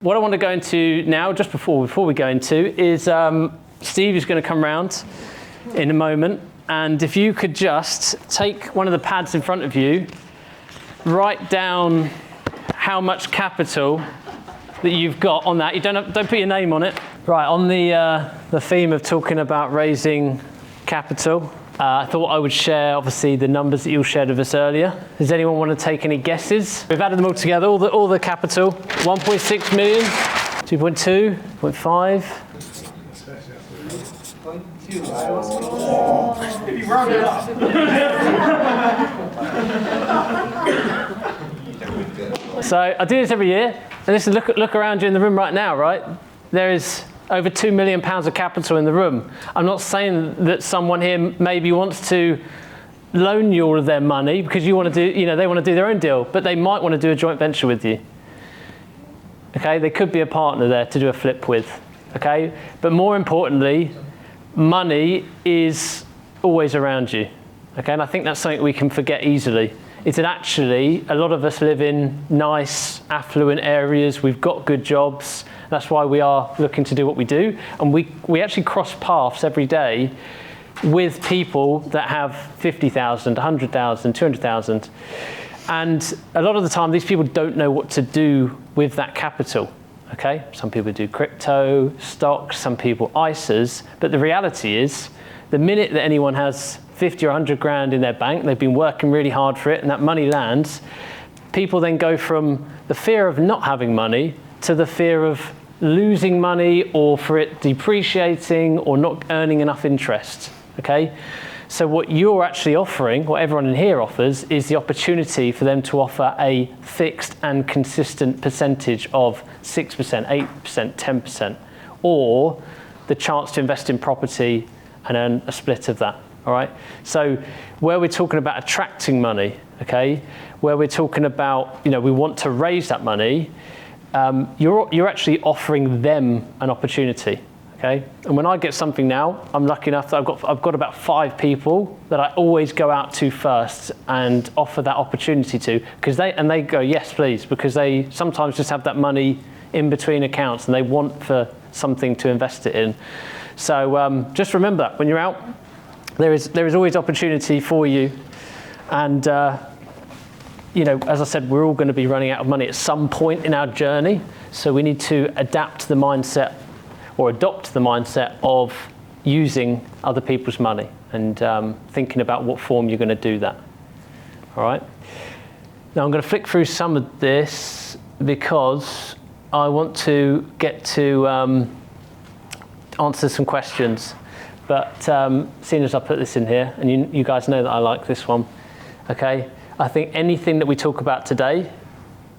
What I want to go into now, just before we go into, is Steve is going to come round in a moment, and if you could just take one of the pads in front of you, write down how much capital that you've got on that. You don't put your name on it. Right, on the theme of talking about raising capital, I thought I would share, obviously, the numbers that you shared with us earlier. Does anyone want to take any guesses? We've added them all together, all the capital. 1.6 million, 2.2, 0.5. If you round it up. So I do this every year. And listen, look around you in the room right now, right? There is over £2 million of capital in the room. I'm not saying that someone here maybe wants to loan you all of their money because you want to do, they want to do their own deal, but they might want to do a joint venture with you. Okay, they could be a partner there to do a flip with. Okay, but more importantly, money is always around you. Okay, and I think that's something we can forget easily. Is that actually a lot of us live in nice, affluent areas. We've got good jobs. That's why we are looking to do what we do. And we actually cross paths every day with people that have 50,000, 100,000, 200,000. And a lot of the time, these people don't know what to do with that capital. Okay? Some people do crypto, stocks, some people ISAs. But the reality is, the minute that anyone has 50 or 100 grand in their bank, they've been working really hard for it, and that money lands, people then go from the fear of not having money to the fear of losing money, or for it depreciating, or not earning enough interest. Okay? So what you're actually offering, what everyone in here offers, is the opportunity for them to offer a fixed and consistent percentage of 6%, 8%, 10%, or the chance to invest in property and earn a split of that. All right. So where we're talking about attracting money, okay, where we're talking about, we want to raise that money, you're actually offering them an opportunity. Okay. And when I get something now, I'm lucky enough that I've got about 5 people that I always go out to first and offer that opportunity to, because they go, yes, please, because they sometimes just have that money in between accounts and they want for something to invest it in. So just remember that when you're out, there is always opportunity for you, and as I said, we're all going to be running out of money at some point in our journey. So we need to adapt the mindset, or adopt the mindset of using other people's money and thinking about what form you're going to do that. All right. Now I'm going to flick through some of this because I want to get to answer some questions. But seeing as I put this in here, and you guys know that I like this one, okay? I think anything that we talk about today,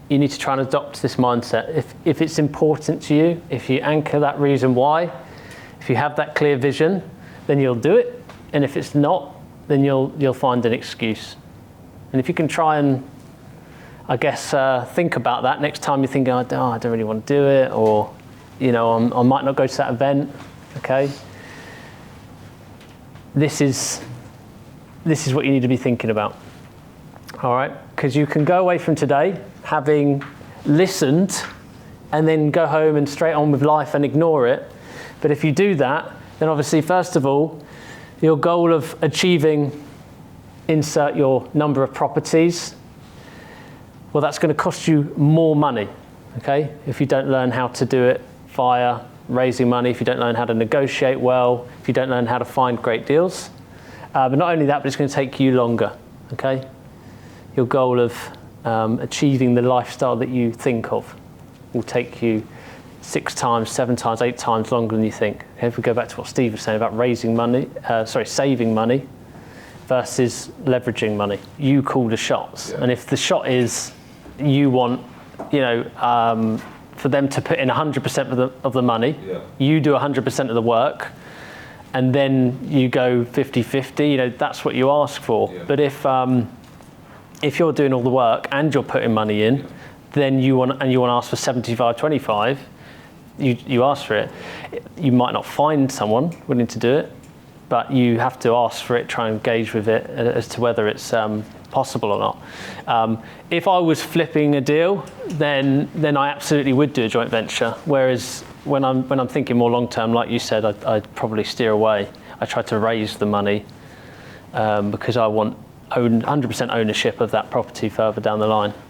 you need to try and adopt this mindset. If it's important to you, if you anchor that reason why, if you have that clear vision, then you'll do it. And if it's not, then you'll find an excuse. And if you can try and, I guess, think about that next time you're thinking, I don't really want to do it, or I might not go to that event, okay? This is what you need to be thinking about, all right? Because you can go away from today having listened and then go home and straight on with life and ignore it. But if you do that, then obviously, first of all, your goal of achieving, insert your number of properties, well, that's going to cost you more money, okay? If you don't learn how to do it via raising money, if you don't learn how to negotiate well, if you don't learn how to find great deals. But not only that, but it's going to take you longer, okay? Your goal of achieving the lifestyle that you think of will take you 6 times, 7 times, 8 times longer than you think. Okay, if we go back to what Steve was saying about saving money versus leveraging money, you call the shots. Yeah. And if the shot is you want, for them to put in 100% of the money, yeah. You do 100% of the work, and then you go 50-50, that's what you ask for. Yeah. But if you're doing all the work and you're putting money in, yeah. Then you want to ask for 75-25, you ask for it. You might not find someone willing to do it, but you have to ask for it, try and engage with it as to whether it's possible or not. If I was flipping a deal, then I absolutely would do a joint venture. Whereas when I'm thinking more long term, like you said, I'd probably steer away. I try to raise the money because I want 100% ownership of that property further down the line.